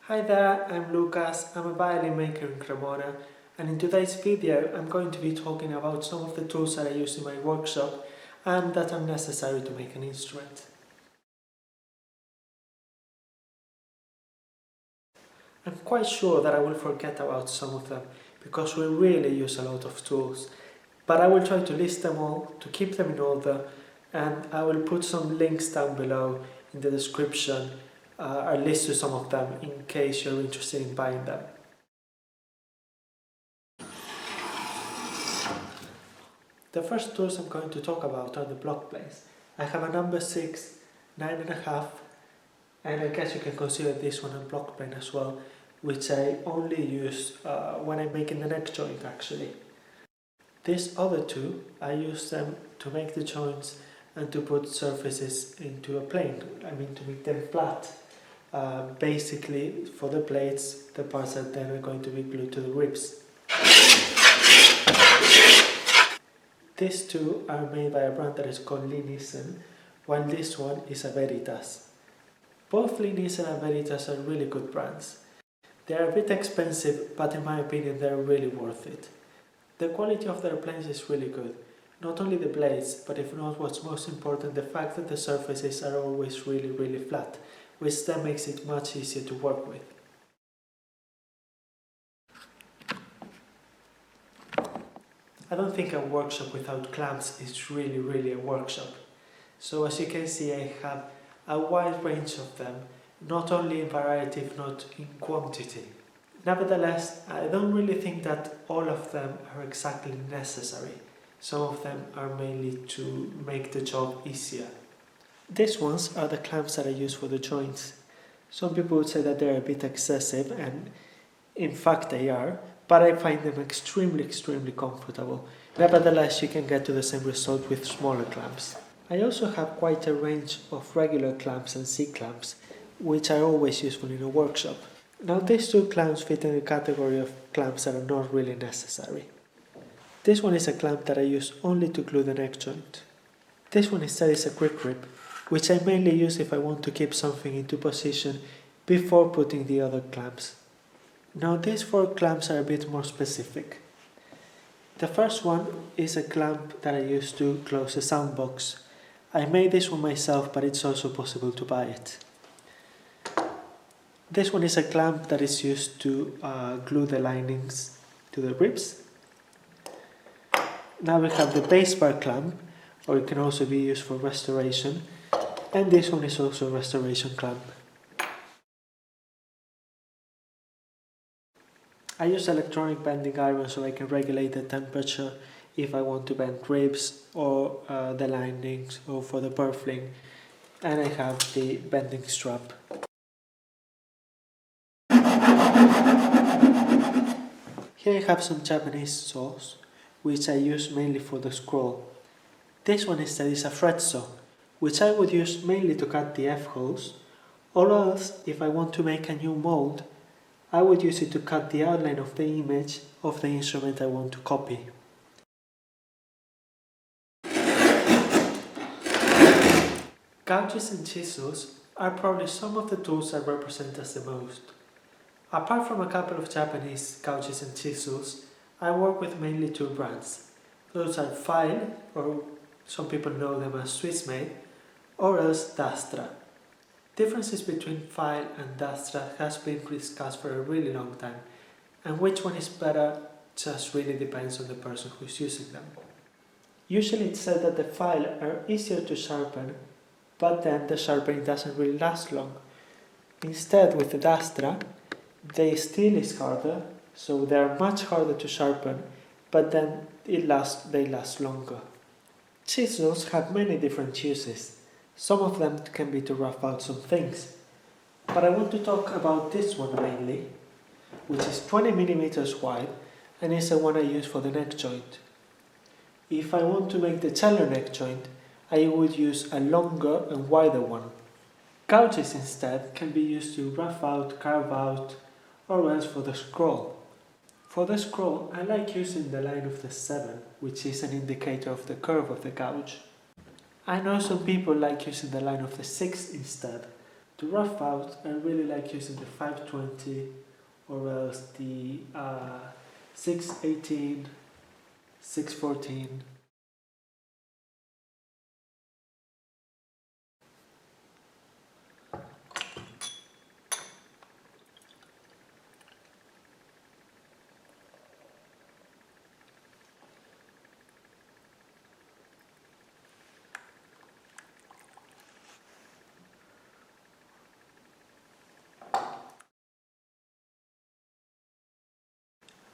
Hi there, I'm Lucas, I'm a violin maker in Cremona, and in today's video I'm going to be talking about some of the tools that I use in my workshop and that are necessary to make an instrument. I'm quite sure that I will forget about some of them because we really use a lot of tools, but I will try to list them all, to keep them in order, and I will put some links down below in the description, a list to some of them in case you're interested in buying them. The first tools I'm going to talk about are the block planes. I have a number 6, 9.5, and I guess you can consider this one a block plane as well, which I only use when I'm making the neck joint actually. These other two, I use them to make the joints and to put surfaces into a plane, to make them flat. Basically, for the plates, the parts that then are going to be glued to the ribs. These two are made by a brand that is called lie-nielsen, while this one is a Veritas. Both lie-nielsen and Veritas are really good brands. They are a bit expensive, but in my opinion they are really worth it. The quality of their planes is really good. Not only the blades, but if not what's most important, the fact that the surfaces are always really flat, which then makes it much easier to work with. I don't think a workshop without clamps is really a workshop. So as you can see, I have a wide range of them, not only in variety if not in quantity. Nevertheless, I don't really think that all of them are exactly necessary. Some of them are mainly to make the job easier. These ones are the clamps that I use for the joints. Some people would say that they're a bit excessive, and in fact they are, but I find them extremely comfortable. Nevertheless, you can get to the same result with smaller clamps. I also have quite a range of regular clamps and C-clamps, which are always useful in a workshop. Now these two clamps fit in the category of clamps that are not really necessary. This one is a clamp that I use only to glue the neck joint. This one instead is a quick grip, which I mainly use if I want to keep something into position before putting the other clamps. Now these four clamps are a bit more specific. The first one is a clamp that I use to close a sound box. I made this one myself, but it's also possible to buy it. This one is a clamp that is used to glue the linings to the ribs. Now we have the base bar clamp, or it can also be used for restoration, and this one is also a restoration clamp. I use electronic bending iron so I can regulate the temperature if I want to bend ribs or the linings or for the purfling, and I have the bending strap. Here I have some Japanese saws, which I use mainly for the scroll. This one instead is a fret saw, which I would use mainly to cut the F-holes, or else, if I want to make a new mold, I would use it to cut the outline of the image of the instrument I want to copy. Gouges and chisels are probably some of the tools that represent us the most. Apart from a couple of Japanese gouges and chisels, I work with mainly two brands. Those are File, or some people know them as Swiss made, or else Dastra. Differences between File and Dastra has been discussed for a really long time, and which one is better just really depends on the person who's using them. Usually it's said that the File are easier to sharpen, but then the sharpening doesn't really last long. Instead, with the Dastra, the steel is harder, so they are much harder to sharpen, but then they last longer. Chisels have many different uses. Some of them can be to rough out some things, but I want to talk about this one mainly, which is 20 mm wide and is the one I use for the neck joint. If I want to make the cello neck joint, I would use a longer and wider one. Gouges instead can be used to rough out, carve out, or else for the scroll. For the scroll, I like using the line of the 7, which is an indicator of the curve of the gouge. I know some people like using the line of the 6 instead, To rough out, I really like using the 520 or else the 618, 614.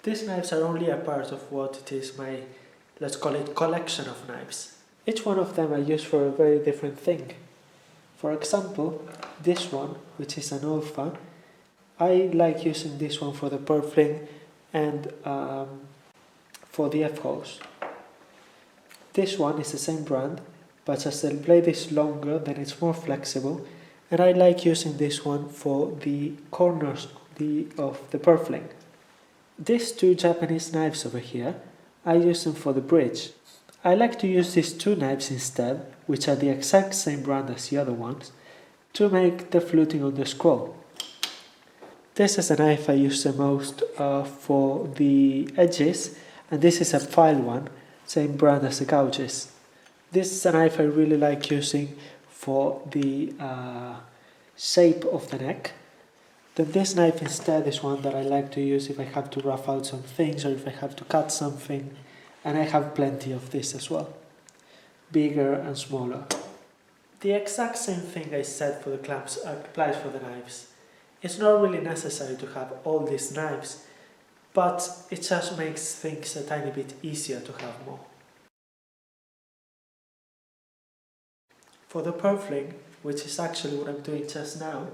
These knives are only a part of what it is my, let's call it, collection of knives. Each one of them I use for a very different thing. For example, this one, which is an alpha, I like using this one for the purfling and for the F-holes. This one is the same brand, but as the blade is longer, then it's more flexible, and I like using this one for the corners of the purfling. These two Japanese knives over here, I use them for the bridge. I like to use these two knives instead, which are the exact same brand as the other ones, to make the fluting on the scroll. This is a knife I use the most for the edges, and this is a file one, same brand as the gouges. This is a knife I really like using for the shape of the neck. Then this knife instead is one that I like to use if I have to rough out some things or if I have to cut something, and I have plenty of this as well, bigger and smaller. The exact same thing I said for the clamps applies for the knives. It's not really necessary to have all these knives, but it just makes things a tiny bit easier to have more. For the purfling, which is actually what I'm doing just now,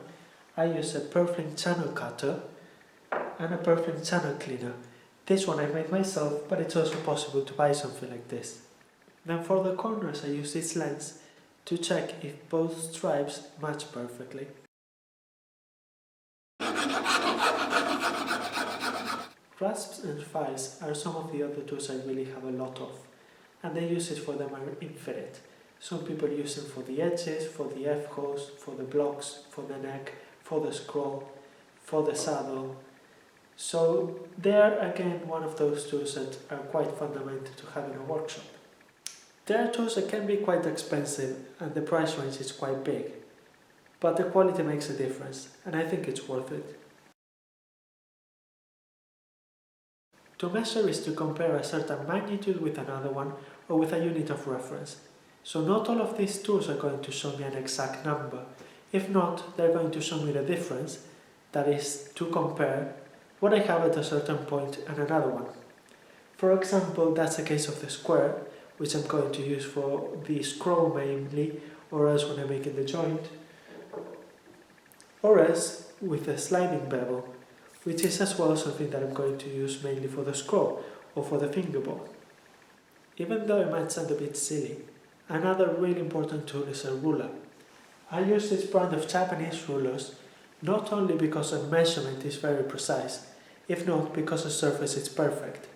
I use a purfling channel cutter and a purfling channel cleaner. This one I made myself, but it's also possible to buy something like this. Then for the corners I use this lens to check if both stripes match perfectly. Rasps and files are some of the other tools I really have a lot of, and the uses for them are infinite. Some people use them for the edges, for the F-holes, for the blocks, for the neck, for the scroll, for the saddle. So they're again one of those tools that are quite fundamental to have in a workshop. There are tools that can be quite expensive and the price range is quite big, but the quality makes a difference and I think it's worth it. To measure is to compare a certain magnitude with another one or with a unit of reference. So not all of these tools are going to show me an exact number. If not, they're going to show me the difference, that is, to compare what I have at a certain point and another one. For example, that's the case of the square, which I'm going to use for the scroll mainly, or else when I'm making the joint, or else with the sliding bevel, which is as well something that I'm going to use mainly for the scroll or for the fingerboard. Even though it might sound a bit silly, another really important tool is a ruler. I use this brand of Japanese rulers not only because the measurement is very precise, if not because the surface is perfect.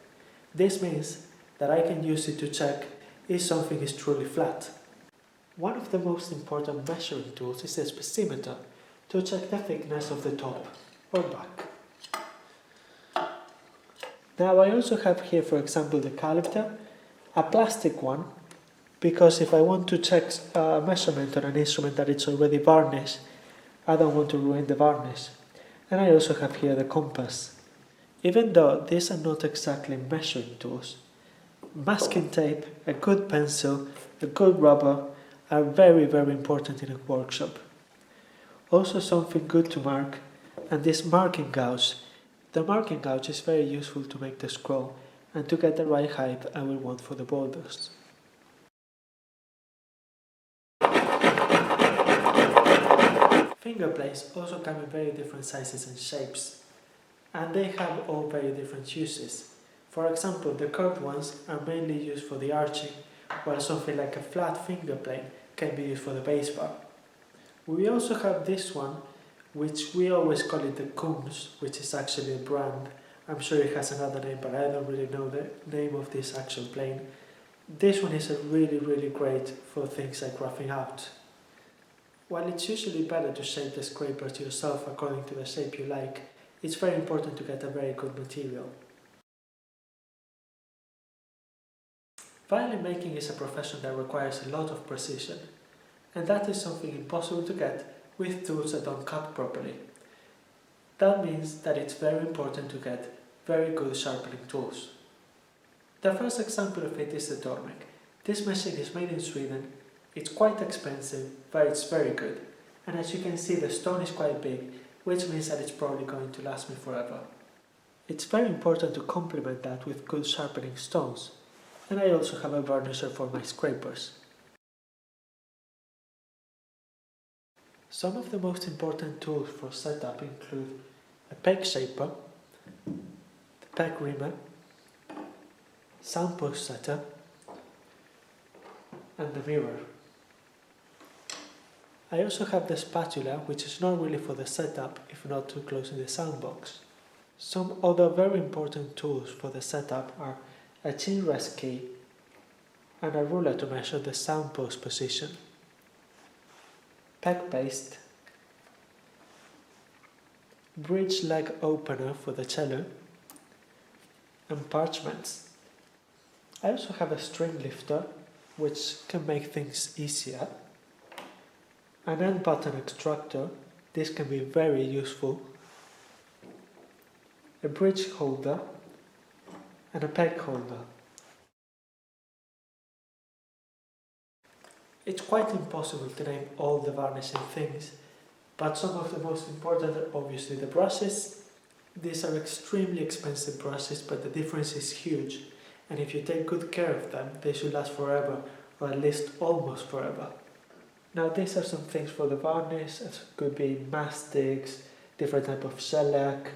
This means that I can use it to check if something is truly flat. One of the most important measuring tools is the spacimeter, to check the thickness of the top or back. Now I also have here, for example, the caliper, a plastic one, because if I want to check a measurement on an instrument that it's already varnished, I don't want to ruin the varnish. And I also have here the compass. Even though these are not exactly measuring tools, masking tape, a good pencil, a good rubber are very, very important in a workshop. Also something good to mark, and this marking gouge. The marking gouge is very useful to make the scroll and to get the right height I will want for the borders. Finger plates also come in very different sizes and shapes, and they have all very different uses. For example, the curved ones are mainly used for the arching, while something like a flat finger plate can be used for the bass bar. We also have this one, which we always call it the Kunz, which is actually a brand. I'm sure it has another name, but I don't really know the name of this actual plane. This one is really, really great for things like roughing out. While it's usually better to shape the scrapers yourself according to the shape you like, it's very important to get a very good material. Violin making is a profession that requires a lot of precision, and that is something impossible to get with tools that don't cut properly. That means that it's very important to get very good sharpening tools. The first example of it is the Tormek. This machine is made in Sweden, it's quite expensive, but it's very good, and as you can see the stone is quite big, which means that it's probably going to last me forever. It's very important to complement that with good sharpening stones, and I also have a varnisher for my scrapers. Some of the most important tools for setup include a peg shaper, the peg rimmer, soundpost setter, and the mirror. I also have the spatula, which is not really for the setup if not too close in the soundbox. Some other very important tools for the setup are a chin rest key and a ruler to measure the soundpost position, peg paste, bridge leg opener for the cello, and parchments. I also have a string lifter, which can make things easier, an end button extractor, this can be very useful, a bridge holder, and a peg holder. It's quite impossible to name all the varnishing things, but some of the most important are obviously the brushes. These are extremely expensive brushes, but the difference is huge, and if you take good care of them, they should last forever, or at least almost forever. Now these are some things for the varnish, it could be mastics, different type of shellac,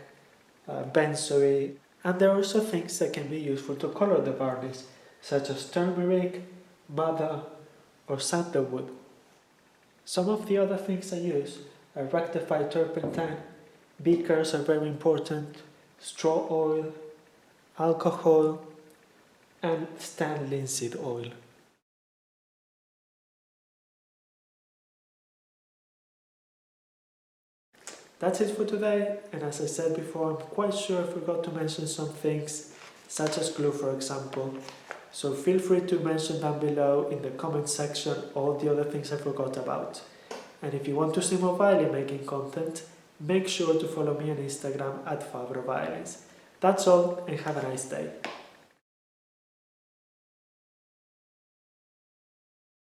benzoate, and there are also things that can be useful to color the varnish, such as turmeric, madder, or sandalwood. Some of the other things I use are rectified turpentine, beakers are very important, straw oil, alcohol, and Stan linseed oil. That's it for today, and as I said before, I'm quite sure I forgot to mention some things, such as glue for example, so feel free to mention down below in the comment section all the other things I forgot about. And if you want to see more violin making content, make sure to follow me on Instagram at Fabro Violins. That's all, and have a nice day.